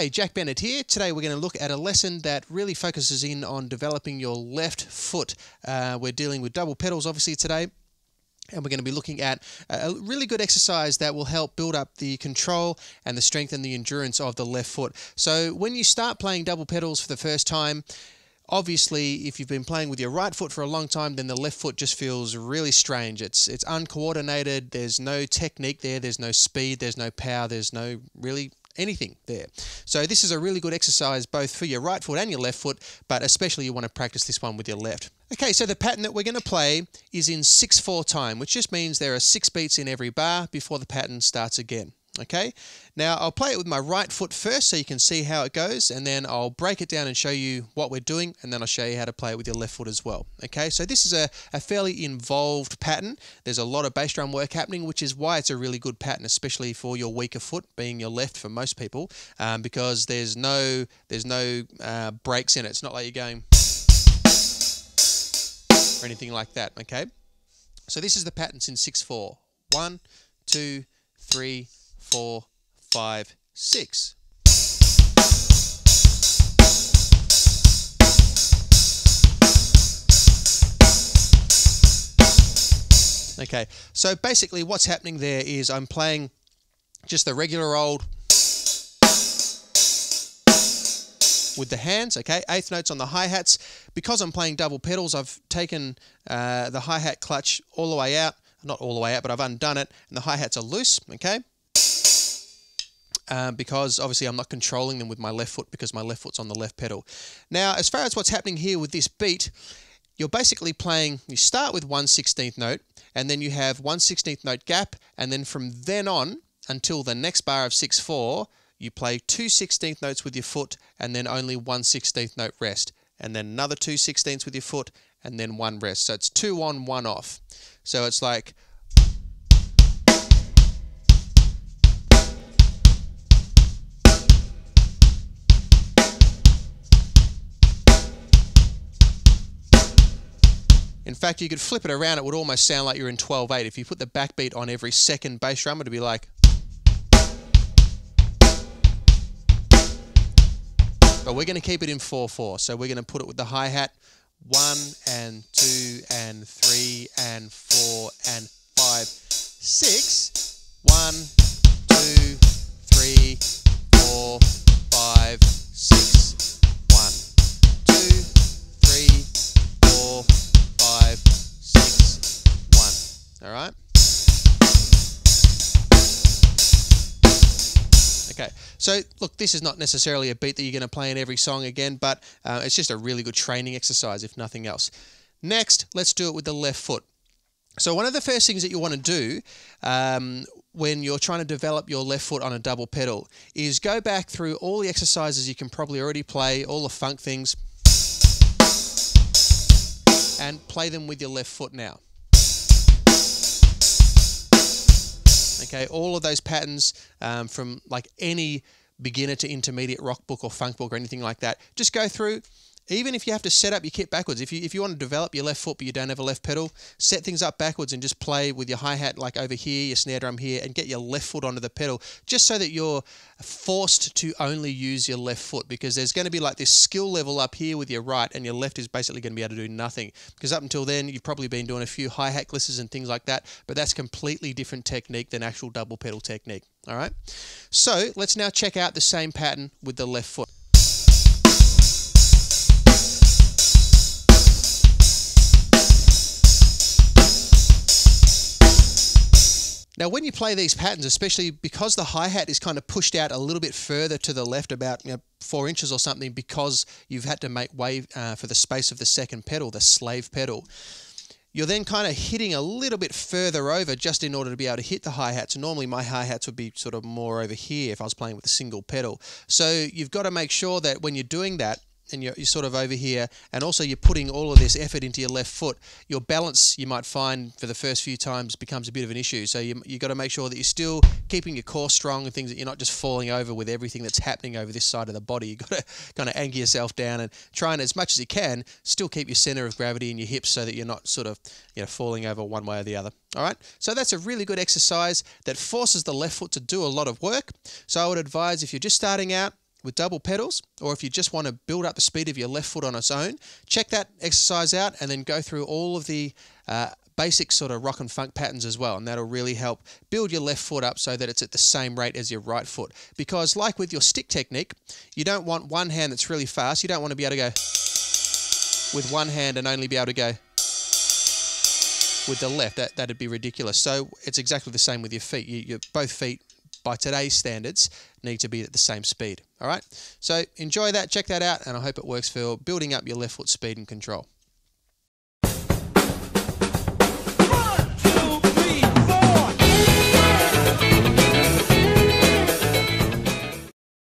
G'day, Jack Bennett here. Today we're going to look at a lesson that really focuses in on developing your left foot. We're dealing with double pedals obviously today, and we're going to be looking at a really good exercise that will help build up the control and the strength and the endurance of the left foot. So when you start playing double pedals for the first time, obviously, if you've been playing with your right foot for a long time, then the left foot just feels really strange. It's uncoordinated, there's no technique there, there's no speed, there's no power, there's no really anything there. So this is a really good exercise both for your right foot and your left foot, but especially you want to practice this one with your left. Okay, so the pattern that we're going to play is in 6/4 time, which just means there are 6 beats in every bar before the pattern starts again. Okay, now I'll play it with my right foot first so you can see how it goes, and then I'll break it down and show you what we're doing, and then I'll show you how to play it with your left foot as well. Okay, so this is a fairly involved pattern. There's a lot of bass drum work happening, which is why it's a really good pattern, especially for your weaker foot, being your left for most people, because there's no breaks in it. It's not like you're going or anything like that. Okay, so this is the patterns in 6/4. 1, 2, 3, 4, 5, 6. Okay, so basically what's happening there is I'm playing just the regular old with the hands, okay, 1/8 notes on the hi-hats. Because I'm playing double pedals, I've taken the hi-hat clutch all the way out, not all the way out, but I've undone it, and the hi-hats are loose, okay? Because obviously I'm not controlling them with my left foot because my left foot's on the left pedal. Now, as far as what's happening here with this beat, you're basically playing, you start with 1/16 note, and then you have 1/16 note gap, and then from then on until the next bar of 6/4, you play 2/16 notes with your foot, and then only 1/16 note rest, and then another 2/16 with your foot, and then 1 rest. So it's 2 on, 1 off. So it's like in fact, you could flip it around, it would almost sound like you're in 12/8. If you put the backbeat on every second bass drum, it'd be like. But we're going to keep it in 4/4. So we're going to put it with the hi-hat 1 and 2 and 3 and 4 and 5, 6. 1, 2, 3, 4, 5, 6. 1, 2, 3, 4, 5, 6, 1. All right. Okay, so look, this is not necessarily a beat that you're going to play in every song again, but it's just a really good training exercise, if nothing else. Next, let's do it with the left foot. So one of the first things that you want to do when you're trying to develop your left foot on a double pedal is go back through all the exercises you can probably already play, all the funk things, and play them with your left foot now. Okay, all of those patterns from like any beginner to intermediate rock book or funk book or anything like that, just go through. Even if you have to set up your kit backwards, if you want to develop your left foot but you don't have a left pedal, set things up backwards and just play with your hi-hat like over here, your snare drum here, and get your left foot onto the pedal, just so that you're forced to only use your left foot, because there's going to be like this skill level up here with your right, and your left is basically going to be able to do nothing, because up until then you've probably been doing a few hi-hat glisses and things like that, but that's completely different technique than actual double pedal technique. All right, so let's now check out the same pattern with the left foot. Now, when you play these patterns, especially because the hi-hat is kind of pushed out a little bit further to the left, about 4 inches or something, because you've had to make way for the space of the second pedal, the slave pedal, you're then kind of hitting a little bit further over just in order to be able to hit the hi-hats. Normally my hi-hats would be sort of more over here if I was playing with a single pedal. So you've got to make sure that when you're doing that, and you're sort of over here, and also you're putting all of this effort into your left foot, your balance, you might find for the first few times, becomes a bit of an issue. So you've got to make sure that you're still keeping your core strong and things, that you're not just falling over with everything that's happening over this side of the body. You've got to kind of anchor yourself down and try and, as much as you can, still keep your center of gravity in your hips so that you're not sort of falling over one way or the other. All right, so that's a really good exercise that forces the left foot to do a lot of work. So I would advise, if you're just starting out, with double pedals, or if you just want to build up the speed of your left foot on its own, check that exercise out and then go through all of the basic sort of rock and funk patterns as well, and that'll really help build your left foot up so that it's at the same rate as your right foot. Because like with your stick technique, you don't want one hand that's really fast. You don't want to be able to go with one hand and only be able to go with the left. That'd be ridiculous. So it's exactly the same with your feet. Both feet, by today's standards, need to be at the same speed. All right? So enjoy that, check that out, and I hope it works for building up your left foot speed and control.